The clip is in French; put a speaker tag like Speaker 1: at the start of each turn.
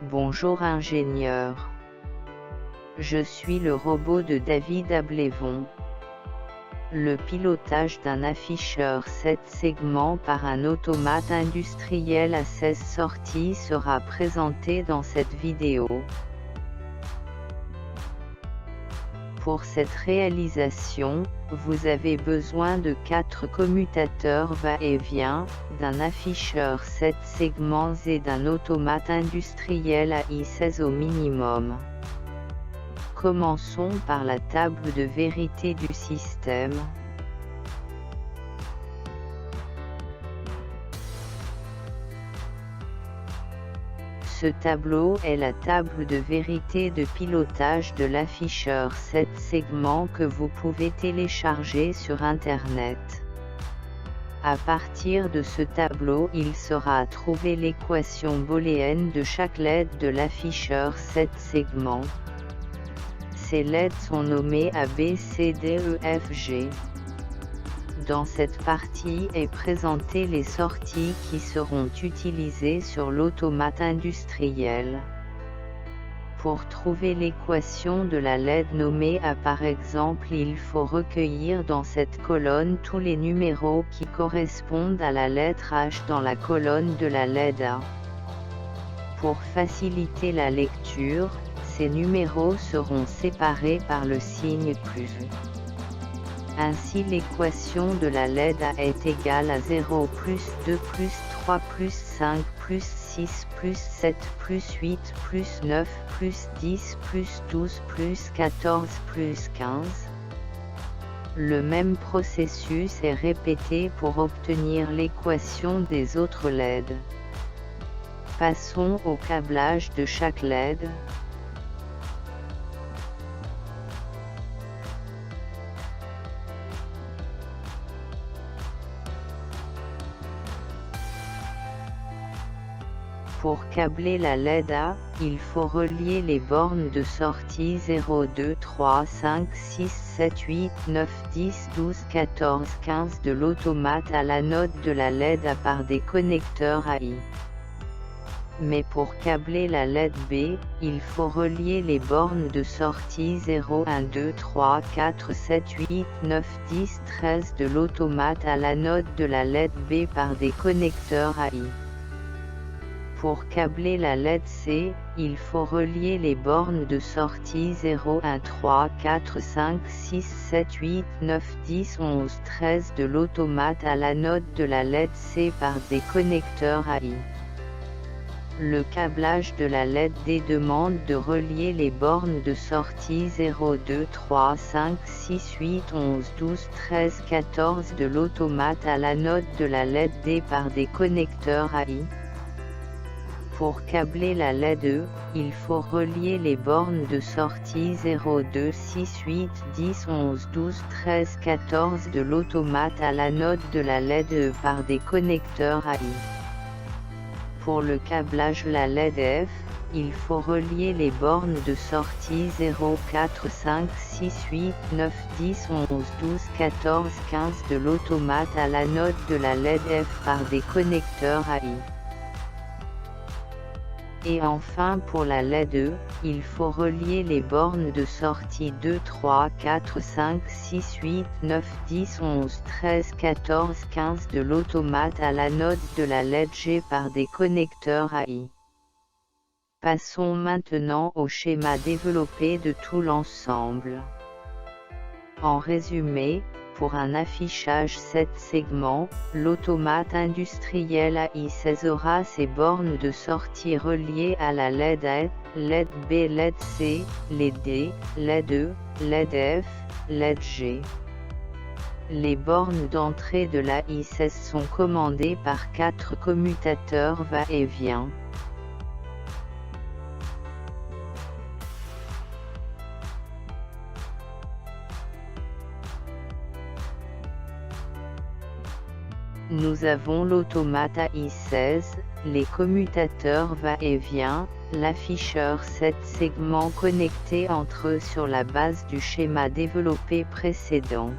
Speaker 1: Bonjour ingénieur. Je suis le robot de David Ablévon. Le pilotage d'un afficheur 7 segments par un automate industriel à 16 sorties sera présenté dans cette vidéo. Pour cette réalisation, vous avez besoin de 4 commutateurs va-et-vient, d'un afficheur 7 segments et d'un automate industriel à I16 au minimum. Commençons par la table de vérité du système. Ce tableau est la table de vérité de pilotage de l'afficheur 7 segments que vous pouvez télécharger sur Internet. À partir de ce tableau, il sera trouvé l'équation booléenne de chaque LED de l'afficheur 7 segments. Ces LED sont nommés A, B, C, D, E, F, G. Dans cette partie est présentées les sorties qui seront utilisées sur l'automate industriel. Pour trouver l'équation de la LED nommée A par exemple, il faut recueillir dans cette colonne tous les numéros qui correspondent à la lettre H dans la colonne de la LED A. Pour faciliter la lecture, ces numéros seront séparés par le signe plus. Ainsi l'équation de la LED A est égale à 0 plus 2 plus 3 plus 5 plus 6 plus 7 plus 8 plus 9 plus 10 plus 12 plus 14 plus 15. Le même processus est répété pour obtenir l'équation des autres LED. Passons au câblage de chaque LED. Pour câbler la LED A, il faut relier les bornes de sortie 0, 2, 3, 5, 6, 7, 8, 9, 10, 12, 14, 15 de l'automate à l'anode de la LED A par des connecteurs AI. Mais pour câbler la LED B, il faut relier les bornes de sortie 0, 1, 2, 3, 4, 7, 8, 9, 10, 13 de l'automate à l'anode de la LED B par des connecteurs AI. Pour câbler la LED C, il faut relier les bornes de sortie 0, 1, 3, 4, 5, 6, 7, 8, 9, 10, 11, 13 de l'automate à l'anode de la LED C par des connecteurs AI. Le câblage de la LED D demande de relier les bornes de sortie 0, 2, 3, 5, 6, 8, 11, 12, 13, 14 de l'automate à l'anode de la LED D par des connecteurs AI. Pour câbler la LED E, il faut relier les bornes de sortie 0, 2, 6, 8, 10, 11, 12, 13, 14 de l'automate à l'anode de la LED E par des connecteurs AI. Pour le câblage la LED F, il faut relier les bornes de sortie 0, 4, 5, 6, 8, 9, 10, 11, 12, 14, 15 de l'automate à l'anode de la LED F par des connecteurs AI. Et enfin pour la LED E, il faut relier les bornes de sortie 2, 3, 4, 5, 6, 8, 9, 10, 11, 13, 14, 15 de l'automate à l'anode de la LED G par des connecteurs AI. Passons maintenant au schéma développé de tout l'ensemble. En résumé, pour un affichage 7 segments, l'automate industriel AI16 aura ses bornes de sortie reliées à la LED A, LED B, LED C, LED D, LED E, LED F, LED G. Les bornes d'entrée de la AI16 sont commandées par 4 commutateurs va-et-vient. Nous avons l'automate AI16, les commutateurs va-et-vient, l'afficheur 7 segments connectés entre eux sur la base du schéma développé précédent.